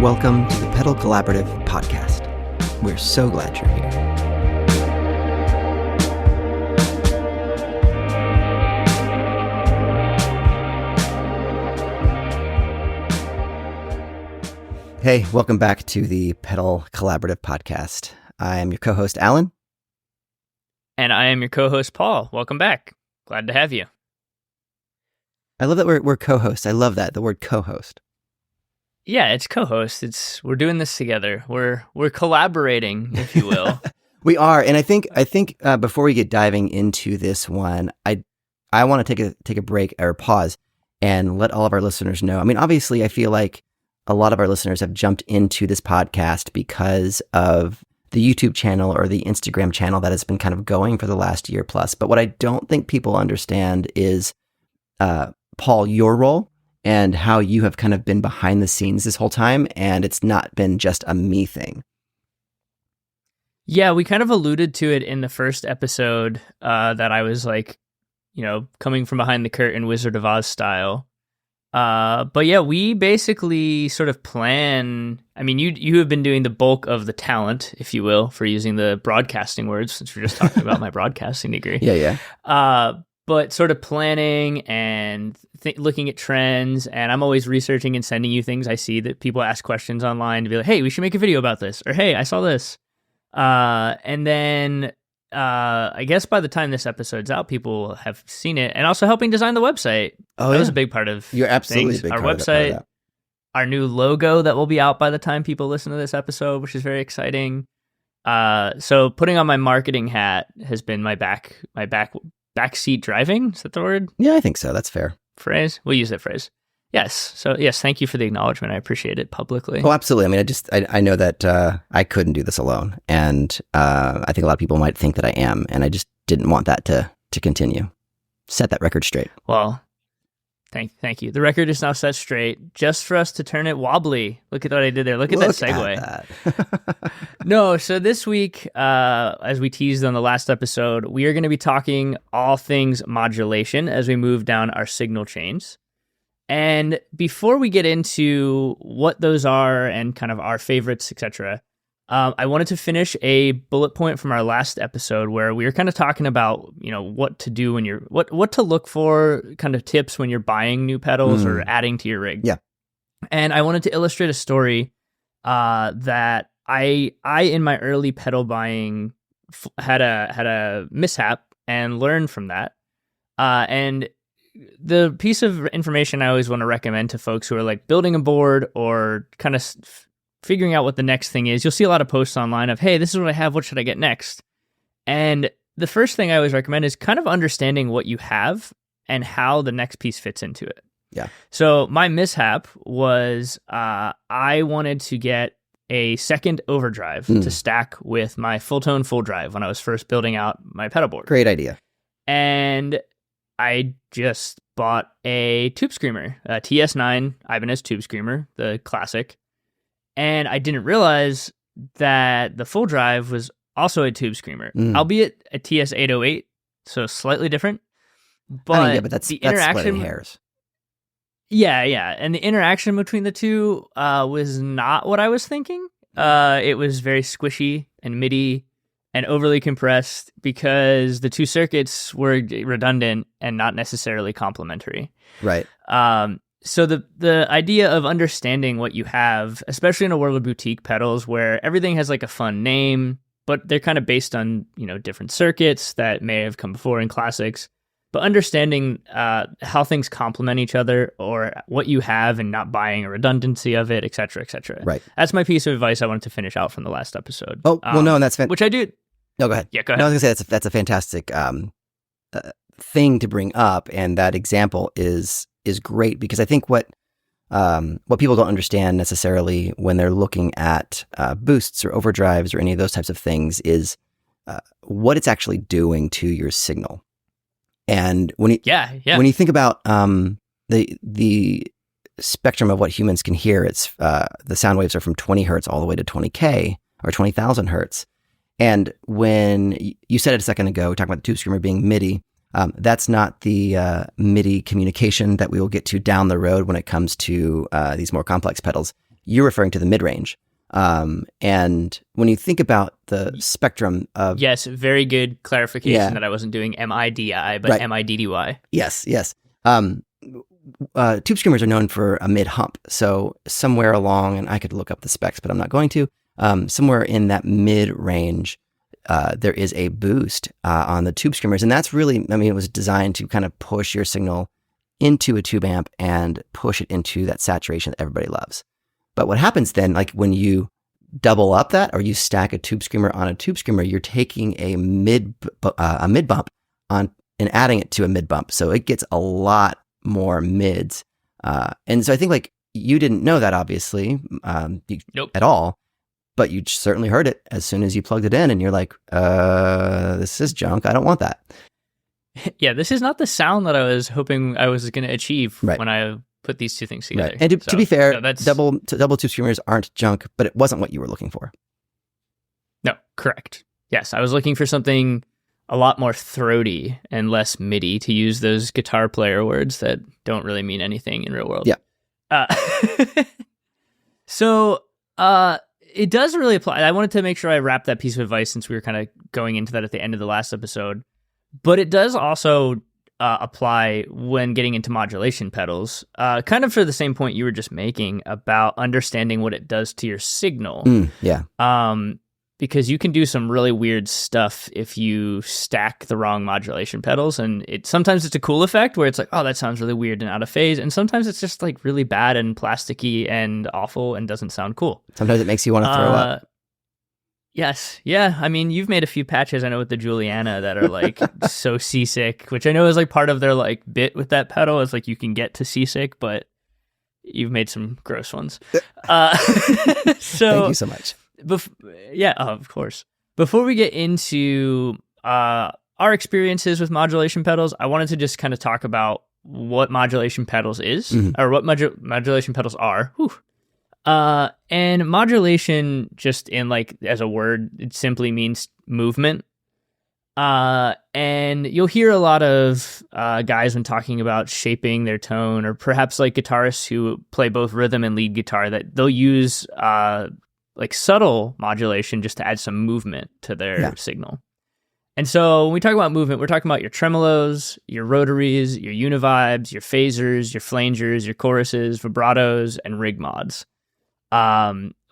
Welcome to the Pedal Collaborative podcast. We're so glad you're here. Hey, welcome back to the Pedal Collaborative podcast. I am your co-host, Alan. And I am your co-host, Paul. Welcome back. Glad to have you. I love that we're co-hosts. I love that, the word co-host. Yeah, it's co-host. We're doing this together. We're collaborating, if you will. We are, and I think before we get diving into this one, I want to take a break or pause and let all of our listeners know. I mean, obviously, I feel like a lot of our listeners have jumped into this podcast because of the YouTube channel or the Instagram channel that has been kind of going for the last year plus. But what I don't think people understand is, Paul, your role and how you have kind of been behind the scenes this whole time, and it's not been just a me thing. Yeah, we kind of alluded to it in the first episode that I was like, coming from behind the curtain, Wizard of Oz style. But yeah, we basically sort of plan. I mean, you have been doing the bulk of the talent, if you will, for using the broadcasting words, since we're just talking about my broadcasting degree. Yeah. But sort of planning and looking at trends, and I'm always researching and sending you things I see that people ask questions online to be like, hey, we should make a video about this, or hey, I saw this. And then I guess by the time this episode's out, people have seen it, and also helping design the website. That was a big part of You're absolutely things. A big Our part website, of that. Our new logo that will be out by the time people listen to this episode, which is very exciting. So putting on my marketing hat has been my backseat driving. Is that the word? Yeah, I think so. That's fair. Phrase? We'll use that phrase. Yes. So yes, thank you for the acknowledgement. I appreciate it publicly. Oh, absolutely. I mean, I know that I couldn't do this alone, and I think a lot of people might think that I am, and I just didn't want that to continue. Set that record straight. Well, thank you. The record is now set straight, just for us to turn it wobbly. Look at what I did there. Look at that segue. That. No, so this week, as we teased on the last episode, we are going to be talking all things modulation as we move down our signal chains. And before we get into what those are and kind of our favorites, etc., I wanted to finish a bullet point from our last episode where we were kind of talking about, what to do when you're what to look for, kind of tips when you're buying new pedals or adding to your rig. Yeah. And I wanted to illustrate a story that I in my early pedal buying had a mishap and learned from that. And the piece of information I always want to recommend to folks who are like building a board or kind of figuring out what the next thing is, you'll see a lot of posts online of, hey, this is what I have, what should I get next? And the first thing I always recommend is kind of understanding what you have and how the next piece fits into it. Yeah. So my mishap was I wanted to get a second overdrive to stack with my full-tone full drive when I was first building out my pedal board. Great idea. And I just bought a Tube Screamer, a TS9 Ibanez Tube Screamer, the classic. And I didn't realize that the full drive was also a Tube Screamer, albeit a TS808, so slightly different. But, but that's interaction, splitting hairs. Yeah. And the interaction between the two was not what I was thinking. It was very squishy and MIDI and overly compressed because the two circuits were redundant and not necessarily complementary. Right. So the idea of understanding what you have, especially in a world of boutique pedals where everything has like a fun name, but they're kind of based on, different circuits that may have come before in classics, but understanding how things complement each other or what you have and not buying a redundancy of it, et cetera, et cetera. Right. That's my piece of advice I wanted to finish out from the last episode. Oh, well, no, and that's which I do. No, go ahead. Yeah, go ahead. No, I was going to say that's a fantastic thing to bring up, and that example is great because I think what people don't understand necessarily when they're looking at boosts or overdrives or any of those types of things is what it's actually doing to your signal. And when you think about the spectrum of what humans can hear, it's the sound waves are from 20 hertz all the way to 20K or 20,000 hertz. And when you said it a second ago, talking about the Tube Screamer being MIDI, that's not the MIDI communication that we will get to down the road when it comes to these more complex pedals. you're referring to the mid-range. And when you think about the spectrum of... Yes, very good clarification that I wasn't doing M-I-D-I, but right. M-I-D-D-Y. Yes. Tube screamers are known for a mid-hump. So somewhere along, and I could look up the specs, but I'm not going to, somewhere in that mid-range, there is a boost on the tube screamers. And that's really, it was designed to kind of push your signal into a tube amp and push it into that saturation that everybody loves. But what happens then, like when you double up that, or you stack a tube screamer on a tube screamer, you're taking a mid bump on and adding it to a mid bump. So it gets a lot more mids. And so I think like you didn't know that obviously Nope. at all, but you certainly heard it as soon as you plugged it in and you're like, this is junk. I don't want that. Yeah, this is not the sound that I was hoping I was going to achieve right. when I put these two things together. Right. And to be fair, double tube screamers aren't junk, but it wasn't what you were looking for. No, correct. Yes, I was looking for something a lot more throaty and less MIDI, to use those guitar player words that don't really mean anything in real world. Yeah. So it does really apply. I wanted to make sure I wrapped that piece of advice since we were kind of going into that at the end of the last episode. But it does also apply when getting into modulation pedals, kind of for the same point you were just making about understanding what it does to your signal. Yeah. Because you can do some really weird stuff if you stack the wrong modulation pedals, and sometimes it's a cool effect where it's like, oh, that sounds really weird and out of phase, and sometimes it's just like really bad and plasticky and awful and doesn't sound cool. Sometimes it makes you want to throw up. Yes. Yeah. I mean, you've made a few patches, I know, with the Juliana that are like so seasick, which I know is like part of their like bit with that pedal is like you can get to seasick, but you've made some gross ones. So thank you so much. Of course. Before we get into our experiences with modulation pedals, I wanted to just kind of talk about what modulation pedals is, or what modulation pedals are. Whew. And modulation, just in like as a word, it simply means movement. And you'll hear a lot of guys when talking about shaping their tone, or perhaps like guitarists who play both rhythm and lead guitar, that they'll use like subtle modulation just to add some movement to their signal. And so when we talk about movement, we're talking about your tremolos, your rotaries, your univibes, your phasers, your flangers, your choruses, vibratos, and rig mods.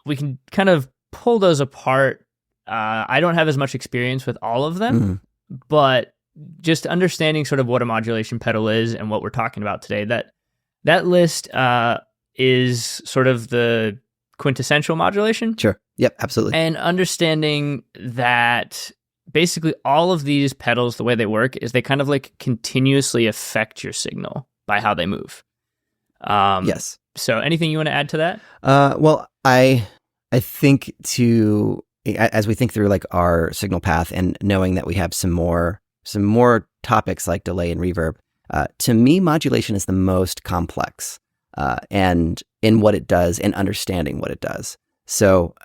We can kind of pull those apart. I don't have as much experience with all of them, but just understanding sort of what a modulation pedal is and what we're talking about today, that list is sort of the quintessential modulation. Sure. Yep, absolutely. And understanding that basically all of these pedals, the way they work is they kind of like continuously affect your signal by how they move. Yes. So anything you want to add to that? Well, I think as we think through like our signal path and knowing that we have some more topics like delay and reverb, to me, modulation is the most complex, and in what it does and understanding what it does. So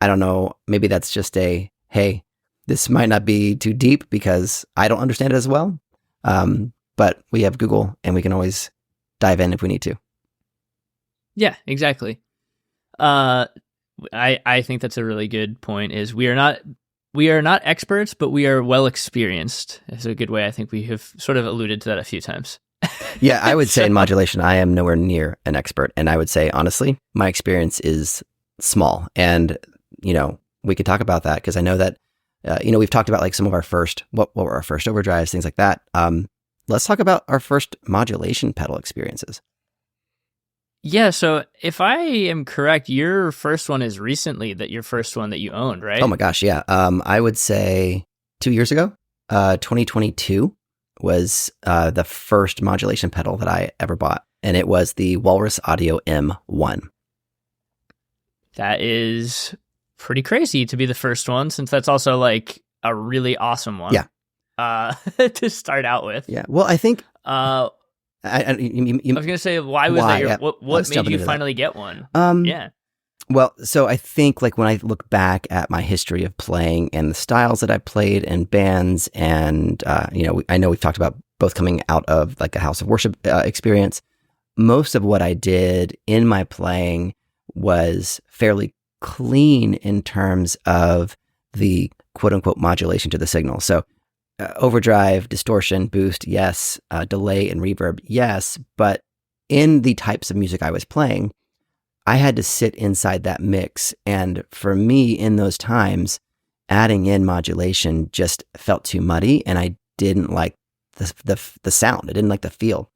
I don't know, maybe that's just hey, this might not be too deep because I don't understand it as well. But we have Google and we can always dive in if we need to. Yeah, exactly. I think that's a really good point. Is we are not experts, but we are well experienced. Is a good way. I think we have sort of alluded to that a few times. Yeah, I would say in modulation, I am nowhere near an expert, and I would say honestly, my experience is small. And we could talk about that because I know that we've talked about like some of our first what were our first overdrives, things like that. Let's talk about our first modulation pedal experiences. Yeah, so if I am correct, your first one is recently your first one that you owned, right? Oh my gosh, yeah. I would say 2 years ago, 2022 was the first modulation pedal that I ever bought, and it was the Walrus Audio M1. That is pretty crazy to be the first one, since that's also like a really awesome one. Yeah. To start out with. Yeah. Well, I think. I was gonna say, why was that? What made you finally get one? Yeah. Well, so I think like when I look back at my history of playing and the styles that I played and bands, and I know we've talked about both coming out of like a house of worship experience. most of what I did in my playing was fairly clean in terms of the quote unquote modulation to the signal. So overdrive, distortion, boost, yes. Delay and reverb, yes. But in the types of music I was playing, I had to sit inside that mix. And for me, in those times, adding in modulation just felt too muddy, and I didn't like the sound. I didn't like the feel.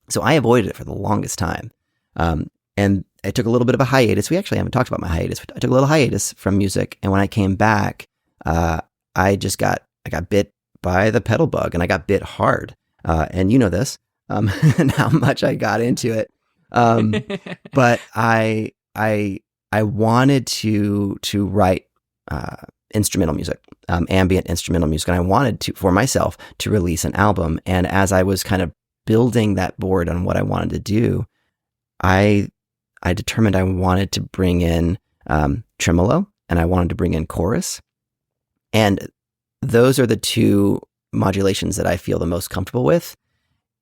So I avoided it for the longest time. And I took a little bit of a hiatus. We actually haven't talked about my hiatus. I took a little hiatus from music. And when I came back, I got bit by the pedal bug, and I got bit hard. And you know this, and how much I got into it. But I wanted to write, instrumental music, ambient instrumental music. And I wanted for myself to release an album. And as I was kind of building that board on what I wanted to do, I determined I wanted to bring in, tremolo, and I wanted to bring in chorus. And those are the two modulations that I feel the most comfortable with.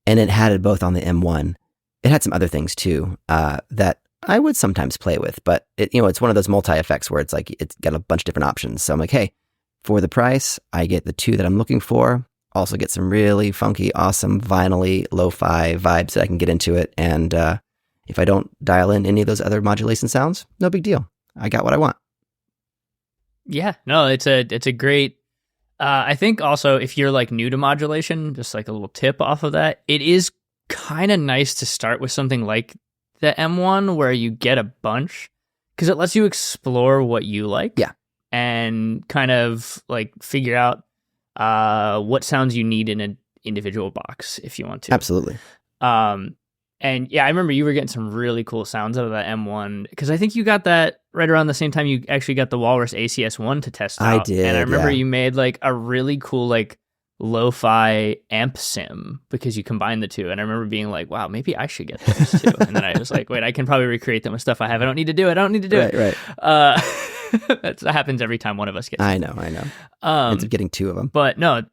And it had it both on the M1. It had some other things too, that I would sometimes play with, but it's one of those multi-effects where it's like, it's got a bunch of different options. So I'm like, hey, for the price, I get the two that I'm looking for. Also get some really funky, awesome, vinyl-y, lo-fi vibes that I can get into it. And if I don't dial in any of those other modulation sounds, no big deal. I got what I want. Yeah, no, it's a great. I think also if you're like new to modulation, just like a little tip off of that, it is kind of nice to start with something like the M1 where you get a bunch, because it lets you explore what you like. Yeah. And kind of like figure out what sounds you need in an individual box if you want to. Absolutely. And yeah, I remember you were getting some really cool sounds out of that M1, because I think you got that right around the same time you actually got the Walrus ACS1 to test out. I did. And I remember you made like a really cool like lo-fi amp sim because you combined the two. And I remember being like, wow, maybe I should get those too. And then I was like, wait, I can probably recreate them with stuff I have. I don't need to do it. Right. That happens every time one of us gets I know. Ends up getting two of them. But no.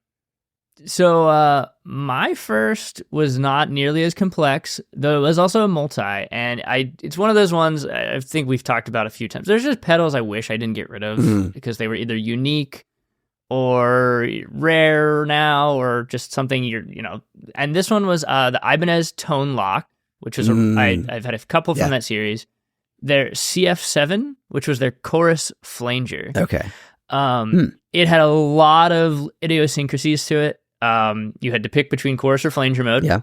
So my first was not nearly as complex, though it was also a multi, and it's one of those ones I think we've talked about a few times. There's just pedals I wish I didn't get rid of because they were either unique or rare now, or just something and this one was the Ibanez Tone Lock, which was I've had a couple from that series. Their CF7, which was their chorus flanger. Okay. It had a lot of idiosyncrasies to it. You had to pick between chorus or flanger mode. Yeah.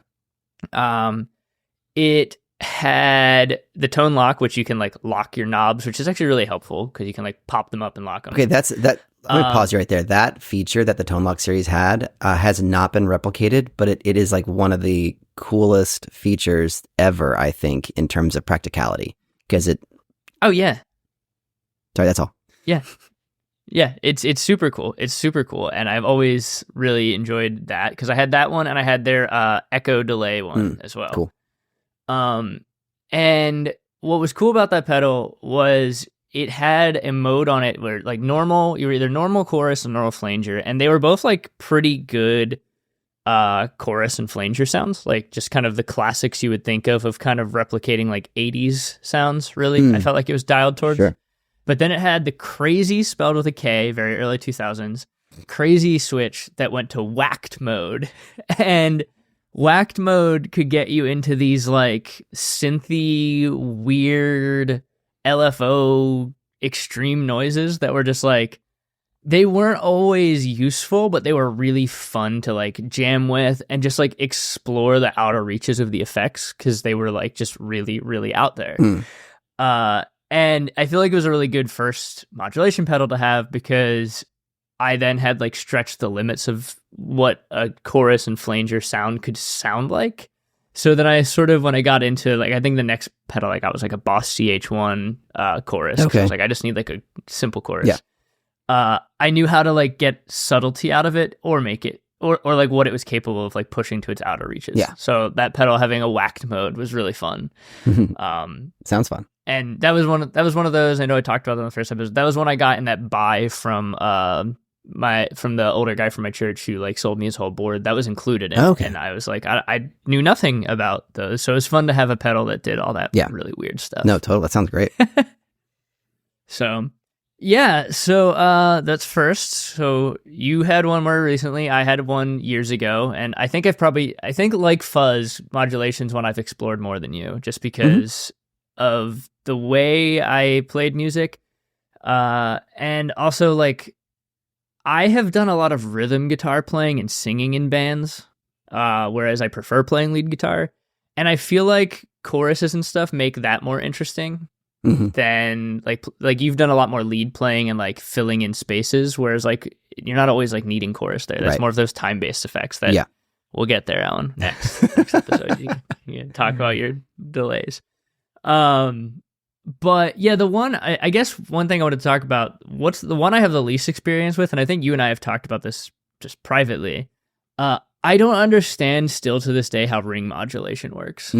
It had the tone lock, which you can like lock your knobs, which is actually really helpful because you can like pop them up and lock them. Okay, that. Let me pause you right there. That feature that the Tone Lock series had has not been replicated, but it is like one of the coolest features ever, I think, in terms of practicality. Because it. Oh yeah. Sorry, that's all. Yeah. Yeah, it's super cool. It's super cool, and I've always really enjoyed that because I had that one and I had their echo delay one as well. Cool. And what was cool about that pedal was it had a mode on it where like normal, you were either normal chorus or normal flanger, and they were both like pretty good chorus and flanger sounds, like just kind of the classics you would think of kind of replicating like 80s sounds, really. I felt like it was dialed towards. Sure. But then it had the crazy, spelled with a K, very early 2000s, crazy switch that went to whacked mode. And whacked mode could get you into these like synthy, weird LFO extreme noises that were just like, they weren't always useful, but they were really fun to like jam with and just like explore the outer reaches of the effects because they were like just really, really out there. And I feel like it was a really good first modulation pedal to have because I then had like stretched the limits of what a chorus and flanger sound could sound like. So then I sort of, when I got into like, I think the next pedal I got was like a Boss CH1 chorus. Okay. I was like, I just need like a simple chorus. Yeah. I knew how to like get subtlety out of it or make it, or like what it was capable of like pushing to its outer reaches. Yeah. So that pedal having a whacked mode was really fun. Sounds fun. And that was one of those. I know I talked about that in the first episode. That was one I got in that buy from from the older guy from my church who like sold me his whole board. That was included in it. Okay. And I was like, I knew nothing about those. So it was fun to have a pedal that did all that really weird stuff. No, totally. That sounds great. So yeah, so that's first. So you had one more recently. I had one years ago, and I think like Fuzz, Modulation's one I've explored more than you, just because of the way I played music. And also like I have done a lot of rhythm guitar playing and singing in bands, whereas I prefer playing lead guitar. And I feel like choruses and stuff make that more interesting than like you've done a lot more lead playing and like filling in spaces, whereas like you're not always like needing chorus there. That's more of those time-based effects that we'll get there, Alan, next episode. You can talk about your delays. But yeah, the one, I guess one thing I wanted to talk about, what's the one I have the least experience with, and I think you and I have talked about this just privately. I don't understand still to this day how ring modulation works.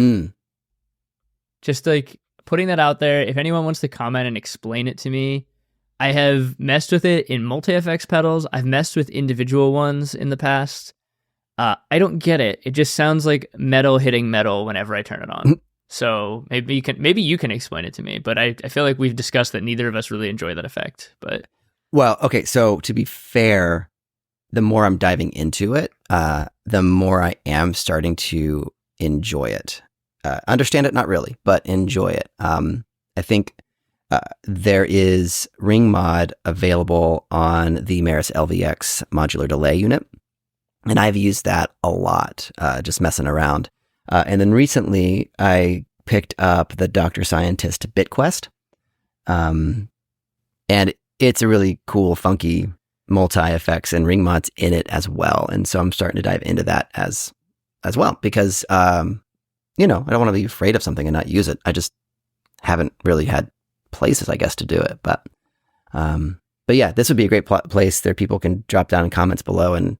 Just like putting that out there, if anyone wants to comment and explain it to me. I have messed with it in multi-FX pedals. I've messed with individual ones in the past. I don't get it. It just sounds like metal hitting metal whenever I turn it on. So maybe you can explain it to me, but I feel like we've discussed that neither of us really enjoy that effect. But well, okay. So to be fair, the more I'm diving into it, the more I am starting to enjoy it. Understand it, not really, but enjoy it. I think there is ring mod available on the Meris LVX modular delay unit, and I've used that a lot, just messing around. And then recently, I picked up the Dr. Scientist BitQuest, and it's a really cool, funky multi-effects and ring mods in it as well. And so I'm starting to dive into that as well, because, I don't want to be afraid of something and not use it. I just haven't really had places, I guess, to do it. But yeah, this would be a great place there. People can drop down in comments below and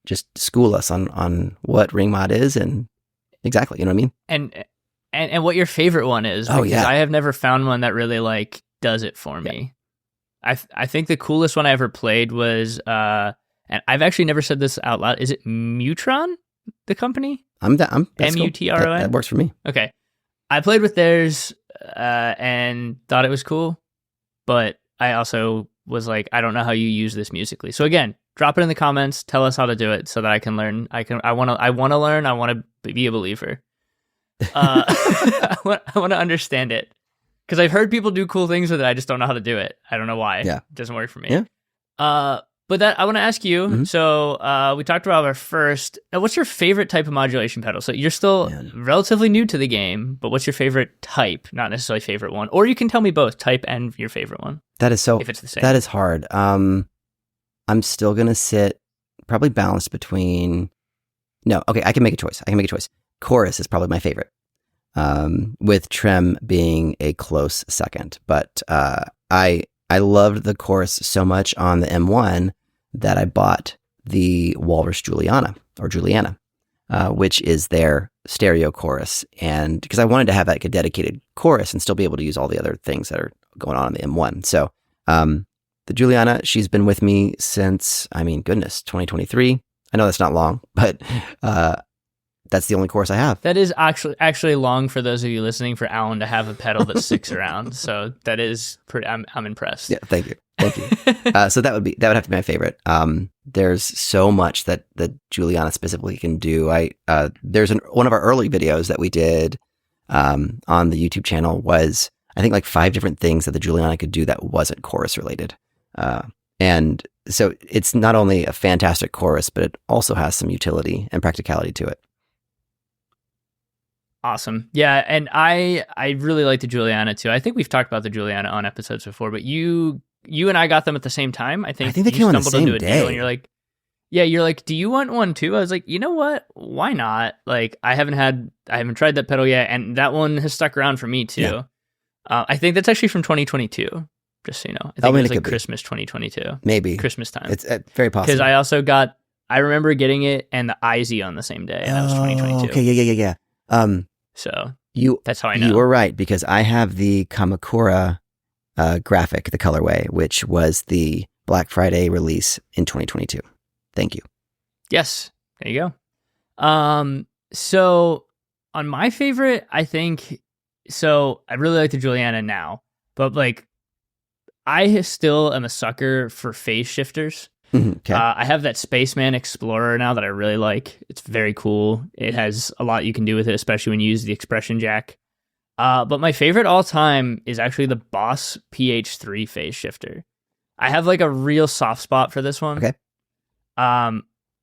just school us on what ring mod is and exactly, you know what I mean? And what your favorite one is. Because I have never found one that really like does it for me. I think the coolest one I ever played was, and I've actually never said this out loud. Is it Mutron, the company? I'm Mutron. That works for me. Okay. I played with theirs and thought it was cool, but I also was like, I don't know how you use this musically. So again, drop it in the comments. Tell us how to do it so that I can learn. I want to learn. I want to be a believer. I want to understand it because I've heard people do cool things with it. I just don't know how to do it. I don't know why. Yeah. It doesn't work for me. Yeah. But that I want to ask you. So we talked about our first. What's your favorite type of modulation pedal? So you're still relatively new to the game, but what's your favorite type? Not necessarily favorite one, or you can tell me both type and your favorite one. That is so. If it's the same, that is hard. I'm still gonna sit probably balanced between. No, okay, I can make a choice. Chorus is probably my favorite, with trem being a close second. But I loved the chorus so much on the M1 that I bought the Walrus Juliana, which is their stereo chorus. And because I wanted to have like a dedicated chorus and still be able to use all the other things that are going on the M1. So the Juliana, she's been with me since, 2023. I know that's not long, but that's the only chorus I have. That is actually long for those of you listening, for Alan to have a pedal that sticks around. So that is pretty. I'm impressed. Yeah, thank you. So that would have to be my favorite. There's so much that the Juliana specifically can do. There's one of our early videos that we did on the YouTube channel was, I think, like 5 different things that the Juliana could do that wasn't chorus related. And so it's not only a fantastic chorus, but it also has some utility and practicality to it. Awesome. Yeah, and I really like the Juliana too. I think we've talked about the Juliana on episodes before, but you and I got them at the same time. I think they came on the same day. And you're like, do you want one too? I was like, you know what? Why not? Like, I haven't tried that pedal yet, and that one has stuck around for me too. Yeah. I think that's actually from 2022. Just so you know, I think it was like Christmas 2022. Maybe Christmas time. It's very possible. Because I remember getting it and the IZ on the same day, and that was 2022. Okay, yeah. So that's how I know. You were right, because I have the Kamakura graphic, the colorway, which was the Black Friday release in 2022. Thank you. Yes, there you go. So on my favorite, I think, so I really like the Juliana now, but like I still am a sucker for phase shifters. Okay. I have that Spaceman Explorer now that I really like. It's very cool. It has a lot you can do with it, especially when you use the expression jack. But my favorite all time is actually the Boss PH3 phase shifter. I have like a real soft spot for this one. Okay.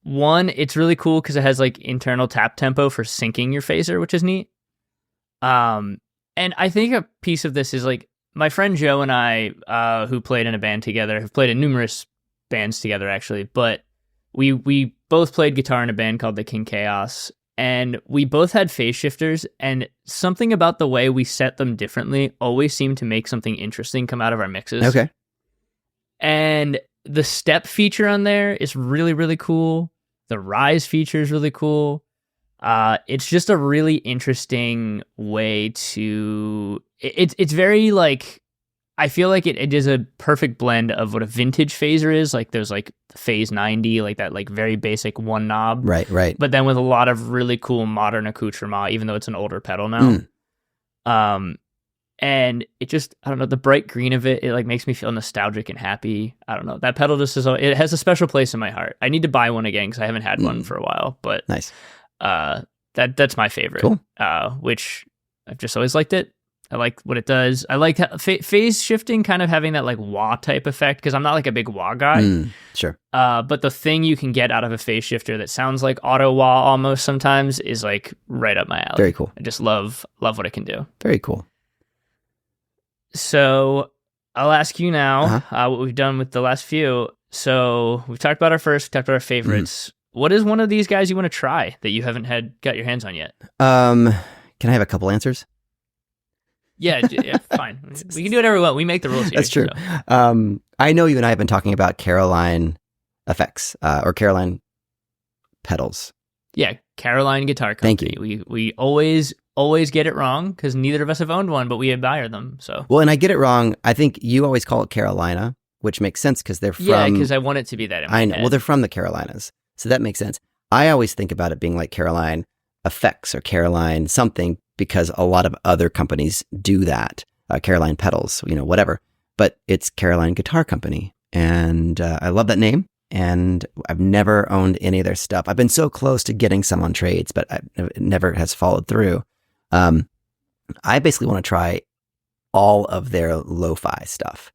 One, it's really cool because it has like internal tap tempo for syncing your phaser, which is neat. And I think a piece of this is like my friend Joe and I, who played in a band together, have played in numerous bands together actually, but we both played guitar in a band called the King Chaos, and we both had phase shifters, and something about the way we set them differently always seemed to make something interesting come out of our mixes. Okay. And the step feature on there is really, really cool. The rise feature is really cool. It's just a really interesting way to... It's very like... I feel like it is a perfect blend of what a vintage phaser is. Like there's like the Phase 90, like that like very basic one knob. Right. But then with a lot of really cool modern accoutrement, even though it's an older pedal now. And it just, I don't know, the bright green of it like makes me feel nostalgic and happy. I don't know. That pedal just is, it has a special place in my heart. I need to buy one again because I haven't had one for a while. But nice. That's my favorite. Cool. Which I've just always liked it. I like what it does. I like phase shifting kind of having that like wah type effect because I'm not like a big wah guy. Sure. But the thing you can get out of a phase shifter that sounds like auto wah almost sometimes is like right up my alley. Very cool. I just love what it can do. Very cool. So I'll ask you now what we've done with the last few. So we've talked about our first, talked about our favorites. What is one of these guys you want to try that you haven't got your hands on yet? Can I have a couple answers? Yeah, fine. We can do whatever we want. We make the rules here. That's true. So. I know you and I have been talking about Caroline effects or Caroline pedals. Yeah, Caroline Guitar Company. Thank you. We always get it wrong because neither of us have owned one, but we admire them. So well, and I get it wrong. I think you always call it Carolina, which makes sense because they're from. Yeah, because I want it to be that. In my I know. head. Well, they're from the Carolinas, so that makes sense. I always think about it being like Caroline effects or Caroline something, because a lot of other companies do that, Caroline pedals, whatever, but it's Caroline Guitar Company. And I love that name. And I've never owned any of their stuff. I've been so close to getting some on trades, but it never has followed through. I basically want to try all of their lo-fi stuff.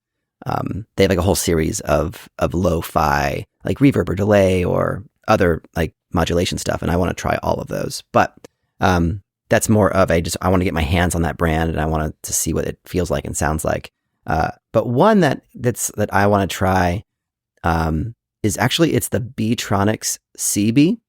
They have like a whole series of lo-fi, like reverb or delay or other like modulation stuff. And I want to try all of those, but, that's more of I want to get my hands on that brand and I want to see what it feels like and sounds like. But one that I want to try is actually, it's the Beatronics CB.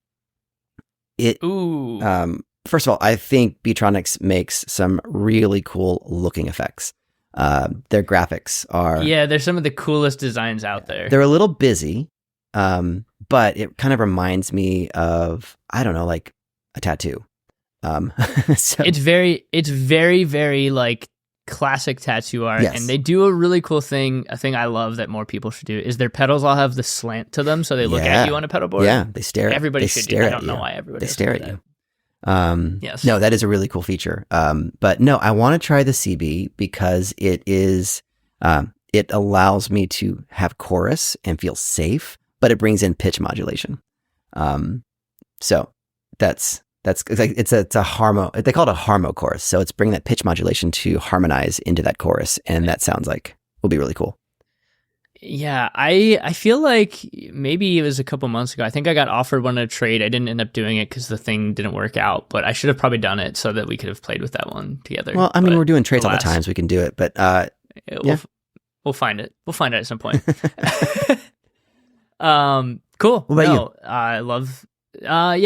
First of all, I think Beatronics makes some really cool looking effects. Their graphics are... Yeah, they're some of the coolest designs out there. They're a little busy, but it kind of reminds me of, I don't know, like a tattoo. So. It's very, very like classic tattoo art, yes. And they do a really cool thing. A thing I love that more people should do is their pedals all have the slant to them, so they look at you on a pedal board. Yeah, they stare. Everybody they should stare do. I don't know why everybody. They stare at you. Yes. No, that is a really cool feature. But no, I want to try the CB because it is. It allows me to have chorus and feel safe, but it brings in pitch modulation. So that's it's a harmo. They call it a harmo chorus. So it's bringing that pitch modulation to harmonize into that chorus, and that sounds like will be really cool. Yeah, I feel like maybe it was a couple months ago. I think I got offered one in a trade. I didn't end up doing it because the thing didn't work out, but I should have probably done it so that we could have played with that one together. Well, I mean, we're doing trades all the time, so we can do it, but we'll find it. We'll find it at some point. Cool. What about you? I love...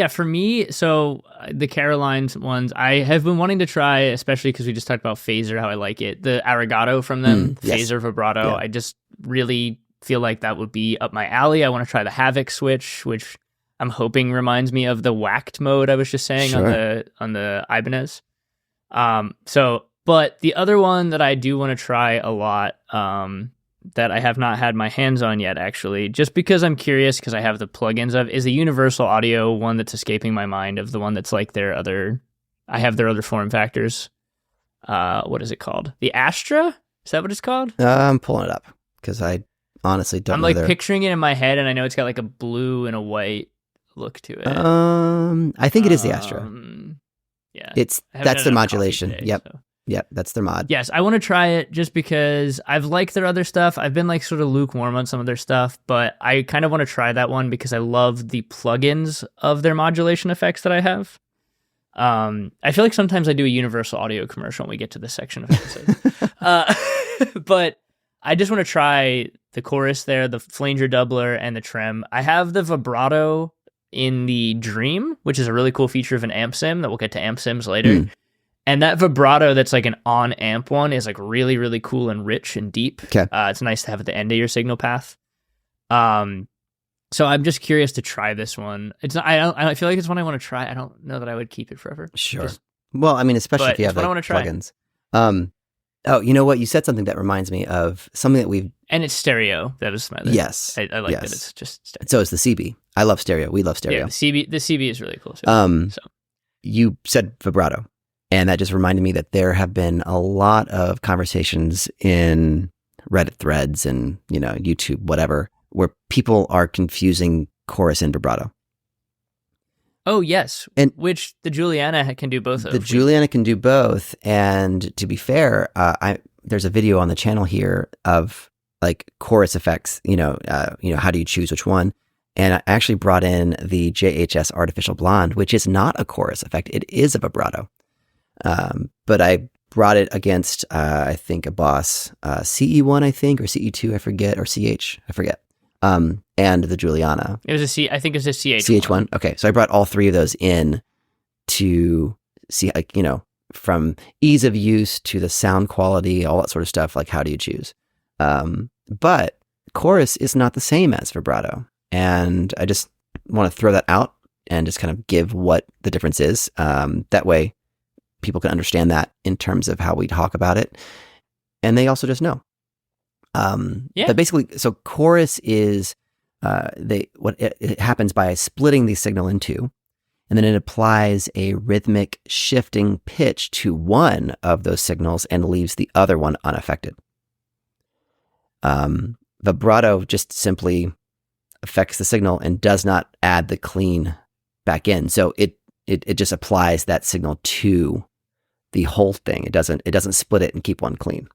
for me, so the Carolines ones, I have been wanting to try, especially because we just talked about phaser, how I like it. The Arigato from them, phaser vibrato. Yeah. I just really feel like that would be up my alley. I want to try the Havoc switch, which I'm hoping reminds me of the whacked mode I was just saying on the Ibanez. But the other one that I do want to try a lot, that I have not had my hands on yet, actually, just because I'm curious, because I have the plugins of, is the Universal Audio one that's escaping my mind, of the one that's like I have their other form factors. What is it called? The Astra? Is that what it's called? I'm pulling it up because I honestly don't know. I'm like picturing it in my head, and I know it's got like a blue and a white look to it. I think it is the Astra. Yeah. That's their modulation. Today, Yep. So. Yep, that's their mod. Yes, I want to try it just because I've liked their other stuff. I've been like sort of lukewarm on some of their stuff, but I kind of want to try that one because I love the plugins of their modulation effects that I have. I feel like sometimes I do a Universal Audio commercial when we get to this section of episodes. But I just want to try the chorus there, the flanger doubler, and the trem. I have the vibrato in the Dream, which is a really cool feature of an amp sim that we'll get to amp sims later. And that vibrato that's like an on-amp one is like really, really cool and rich and deep. Okay. It's nice to have at the end of your signal path. So I'm just curious to try this one. It's not, I feel like it's one I want to try. I don't know that I would keep it forever. Sure. Well, I mean, especially if you have like plugins. Oh, you know what? You said something that reminds me of something that we've... And it's stereo. That is my... Yes. I like that it's just stereo. So it's the CB. I love stereo. We love stereo. Yeah, the CB is really cool too. You said vibrato. And that just reminded me that there have been a lot of conversations in Reddit threads and, YouTube, whatever, where people are confusing chorus and vibrato. Oh, yes. And which the Juliana can do both of. The Juliana can do both. And to be fair, there's a video on the channel here of like chorus effects, how do you choose which one? And I actually brought in the JHS Artificial Blonde, which is not a chorus effect. It is a vibrato. But I brought it against, I think a Boss, CE1, I think, or CE2, I forget, or CH, I forget. And the Juliana. It was I think it was a CH1. CH1. Okay. So I brought all three of those in to see, like, from ease of use to the sound quality, all that sort of stuff. Like, how do you choose? But chorus is not the same as vibrato. And I just want to throw that out and just kind of give what the difference is. That way people can understand that in terms of how we talk about it. And they also just know. But basically, so chorus is, it happens by splitting the signal in two, and then it applies a rhythmic shifting pitch to one of those signals and leaves the other one unaffected. Vibrato just simply affects the signal and does not add the clean back in. So it just applies that signal to the whole thing. It doesn't split it and keep one clean.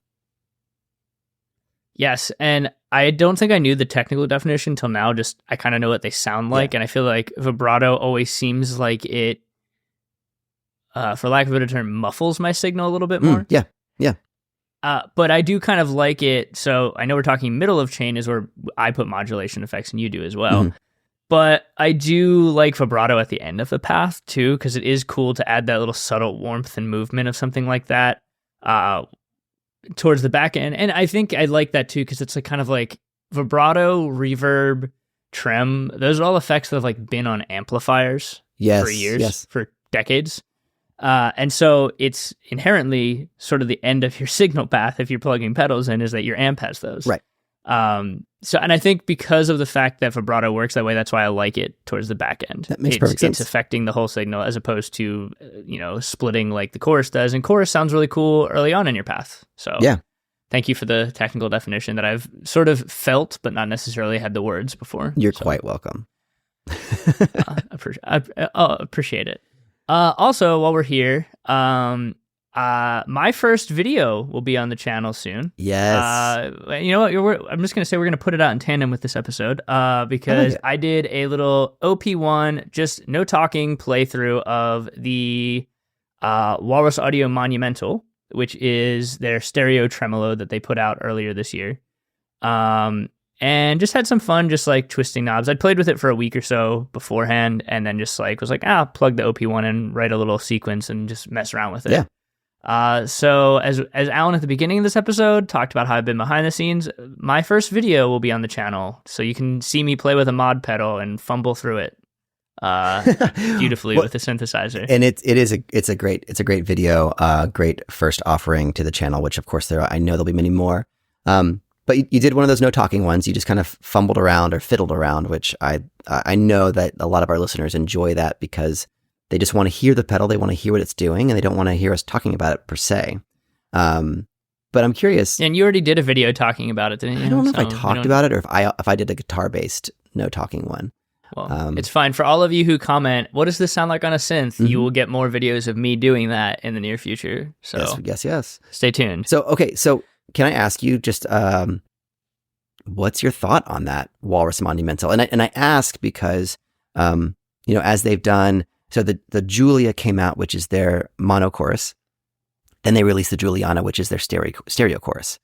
Yes, and I don't think I knew the technical definition until now. Just I kind of know what they sound like, and I feel like vibrato always seems like it, for lack of a better term, muffles my signal a little bit more. Yeah. But I do kind of like it. So I know we're talking middle of chain is where I put modulation effects, and you do as well. Mm-hmm. But I do like vibrato at the end of the path too, because it is cool to add that little subtle warmth and movement of something like that. Towards the back end. And I think I like that too, because it's like kind of like vibrato, reverb, trem. Those are all effects that have like been on amplifiers for years, for decades. And so it's inherently sort of the end of your signal path if you're plugging pedals in, is that your amp has those. Right. And I think because of the fact that vibrato works that way, that's why I like it towards the back end. That makes perfect sense. It's affecting the whole signal as opposed to, splitting like the chorus does. And chorus sounds really cool early on in your path. So thank you for the technical definition that I've sort of felt, but not necessarily had the words before. You're quite welcome. I appreciate it. Also, while we're here, my first video will be on the channel soon. Yes. You know what? I'm just going to say we're going to put it out in tandem with this episode because I did a little OP1, just no talking playthrough of the Walrus Audio Monumental, which is their stereo tremolo that they put out earlier this year. And just had some fun, just like twisting knobs. I'd played with it for a week or so beforehand, and then just like was like, plug the OP1 in, write a little sequence, and just mess around with it. Yeah. So as Alan at the beginning of this episode talked about how I've been behind the scenes, my first video will be on the channel, so you can see me play with a mod pedal and fumble through it beautifully with a synthesizer. And it's a great video, great first offering to the channel, which of course I know there'll be many more. But you did one of those no talking ones. You just kind of fumbled around or fiddled around, which I know that a lot of our listeners enjoy that because they just want to hear the pedal. They want to hear what it's doing, and they don't want to hear us talking about it per se. But I'm curious. And you already did a video talking about it, didn't you? I don't know if I talked about it or if I did a guitar-based no talking one. Well, it's fine. For all of you who comment, what does this sound like on a synth? You will get more videos of me doing that in the near future. So yes. Stay tuned. So, okay. So can I ask you just, what's your thought on that Walrus Monumental? And I ask because, as they've done, so the Julia came out, which is their mono chorus. Then they released the Juliana, which is their stereo chorus.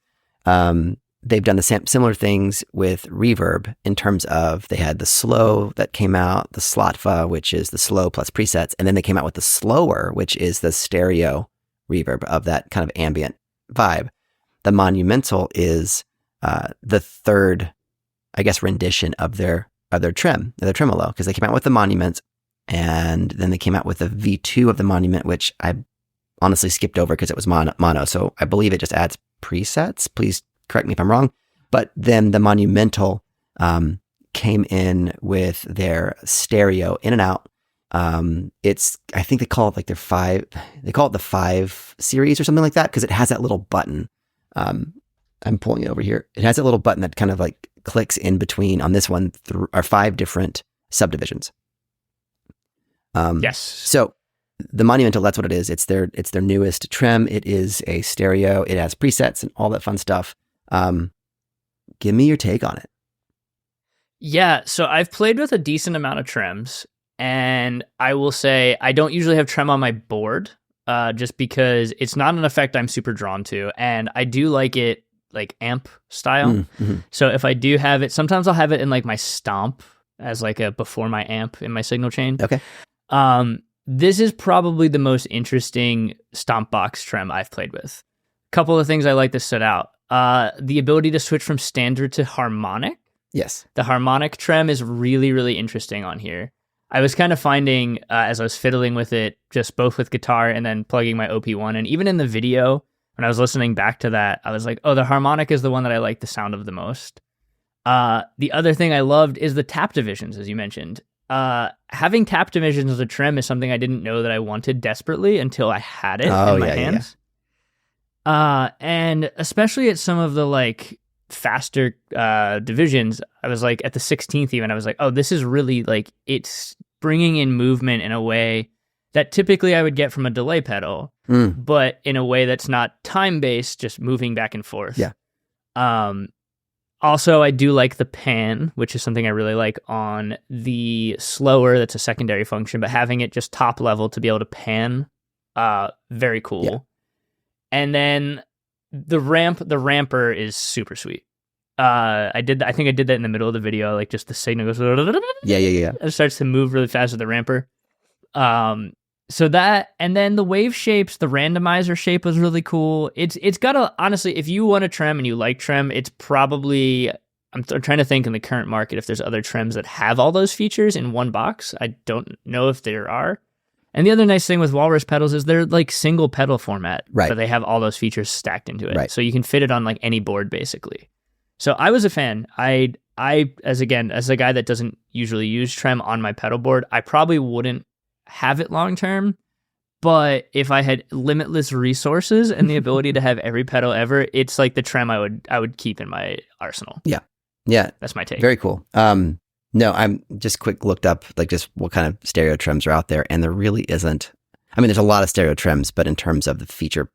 They've done the similar things with reverb in terms of they had the slow that came out, the Slotva, which is the slow plus presets, and then they came out with the slower, which is the stereo reverb of that kind of ambient vibe. The Monumental is the third, I guess, rendition of their tremolo, because they came out with the Monument, and then they came out with the V2 of the Monument, which I honestly skipped over because it was mono. So I believe it just adds presets. Please correct me if I'm wrong. But then the Monumental came in with their stereo in and out. I think they call it like they call it the 5 series or something like that, because it has that little button. I'm pulling it over here. It has that little button that kind of like clicks in between on this one are 5 different subdivisions. Yes. So the Monumental, that's what it is. It's their newest trem. It is a stereo. It has presets and all that fun stuff. Give me your take on it. Yeah, so I've played with a decent amount of trems, and I will say I don't usually have trem on my board, just because it's not an effect I'm super drawn to, and I do like it like amp style. Mm-hmm. So if I do have it, sometimes I'll have it in like my stomp as like a before my amp in my signal chain. Okay. This is probably the most interesting stomp box trem I've played with. A couple of things I like that stood out. The ability to switch from standard to harmonic. Yes. The harmonic trem is really, really interesting on here. I was kind of finding, as I was fiddling with it, just both with guitar and then plugging my OP1, and even in the video, when I was listening back to that, I was like, oh, the harmonic is the one that I like the sound of the most. The other thing I loved is the tap divisions, as you mentioned. Having tap divisions as a trem is something I didn't know that I wanted desperately until I had it in my hands. Yeah. And especially at some of the like faster divisions, I was like at the 16th even, I was like, oh, this is really like, it's bringing in movement in a way that typically I would get from a delay pedal, but in a way that's not time-based, just moving back and forth. Yeah. Also, I do like the pan, which is something I really like on the slower. That's a secondary function, but having it just top level to be able to pan, very cool. Yeah. And then the ramper is super sweet. I think I did that in the middle of the video, like just the signal goes. Yeah. It starts to move really fast with the ramper. So that, and then the wave shapes, the randomizer shape was really cool. It's got honestly, if you want a trem and you like trem, it's probably, I'm trying to think in the current market if there's other trems that have all those features in one box. I don't know if there are. And the other nice thing with Walrus pedals is they're like single pedal format, right? But they have all those features stacked into it. Right. So you can fit it on like any board basically. So I was a fan. I as a guy that doesn't usually use trem on my pedal board, I probably wouldn't have it long term, but if I had limitless resources and the ability to have every pedal ever, it's like the trem I would keep in my arsenal. Yeah That's my take. Very cool. No, I'm just looked up like just what kind of stereo trems are out there, and there really isn't. I mean, there's a lot of stereo trems, but in terms of the feature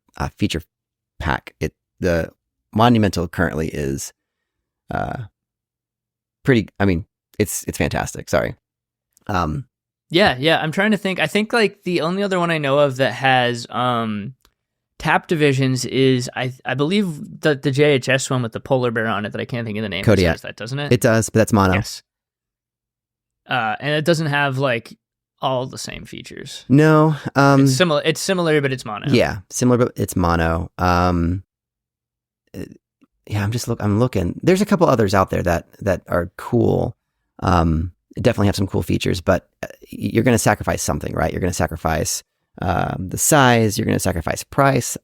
pack, the Monumental currently is pretty. I mean, it's fantastic. Sorry. Yeah. I'm trying to think. I think like the only other one I know of that has tap divisions is I believe the JHS one with the polar bear on it that I can't think of the name. Kodiak. It says that, doesn't it? It does, but that's mono. Yes. And it doesn't have like all the same features. No. It's similar, but it's mono. Yeah, similar, but it's mono. Yeah, I'm looking. There's a couple others out there that are cool. Definitely have some cool features, but you're going to sacrifice something, right? You're going to sacrifice the size. You're going to sacrifice price,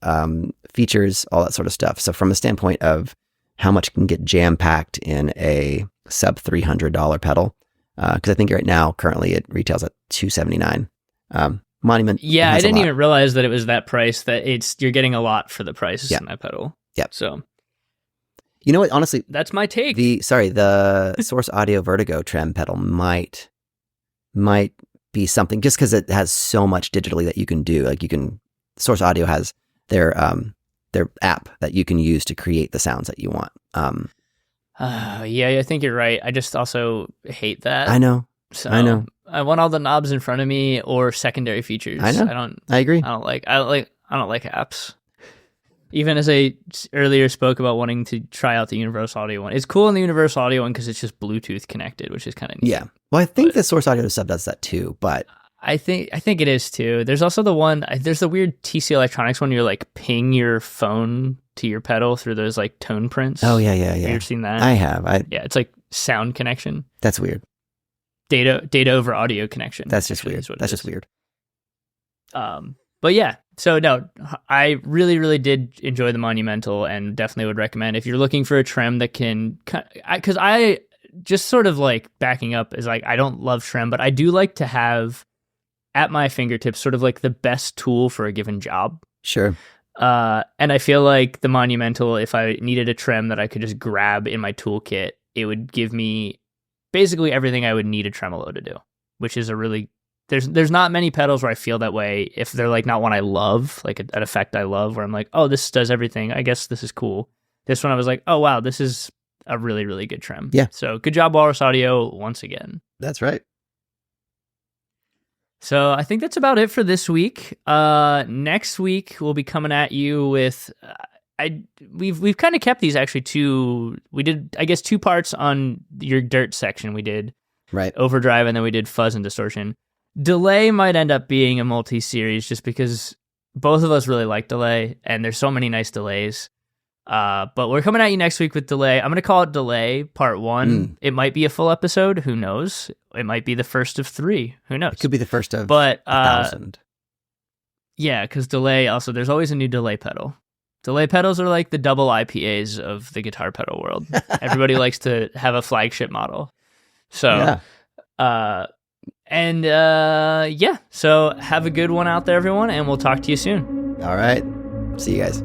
features, all that sort of stuff. So from a standpoint of how much can get jam packed in a sub $300 pedal. Because I think right now, currently, it retails at $279. Monument. Yeah, I didn't even realize that it was that price. That you're getting a lot for the price in that pedal. Yep. So, you know what? Honestly, that's my take. The Source Audio Vertigo trem pedal might be something, just because it has so much digitally that you can do. Like Source Audio has their app that you can use to create the sounds that you want. Yeah, I think you're right. I just also hate that. I know. So I know. I want all the knobs in front of me or secondary features. I know. I agree. I don't like apps. Even as I earlier spoke about wanting to try out the Universal Audio one. It's cool in the Universal Audio one because it's just Bluetooth connected, which is kind of neat. Yeah. Well, I think the Source Audio sub does that too, but I think it is too. There's also there's the weird TC Electronics one. You're like ping your phone to your pedal through those like tone prints. Oh yeah. Have you ever seen that? I have. Yeah, it's like sound connection. That's weird. Data over audio connection. That's just weird. That's just weird. But yeah, so no, I really, really did enjoy the Monumental and definitely would recommend if you're looking for a trem that can, because I just sort of like backing up is like, I don't love trem, but I do like to have at my fingertips sort of like the best tool for a given job. Sure. And I feel like the Monumental, if I needed a trem that I could just grab in my toolkit, it would give me basically everything I would need a tremolo to do, which is a really, there's not many pedals where I feel that way if they're like not one I love, like an effect I love, where I'm like, oh, this does everything. I guess this is cool. This one I was like, oh wow, this is a really, really good trem. Yeah. So good job, Walrus Audio, once again. That's right. So I think that's about it for this week. Next week we'll be coming at you with we've kind of kept these actually we did I guess 2 parts on your dirt section. We did right overdrive and then we did fuzz and distortion. Delay might end up being a multi-series just because both of us really like delay and there's so many nice delays. But we're coming at you next week with delay. I'm going to call it delay part 1. It might be a full episode. Who knows? It might be the first of 3. Who knows? It could be the first of 1,000. Yeah, because delay also, there's always a new delay pedal. Delay pedals are like the double IPAs of the guitar pedal world. Everybody likes to have a flagship model. So, so have a good one out there, everyone, and we'll talk to you soon. All right. See you guys.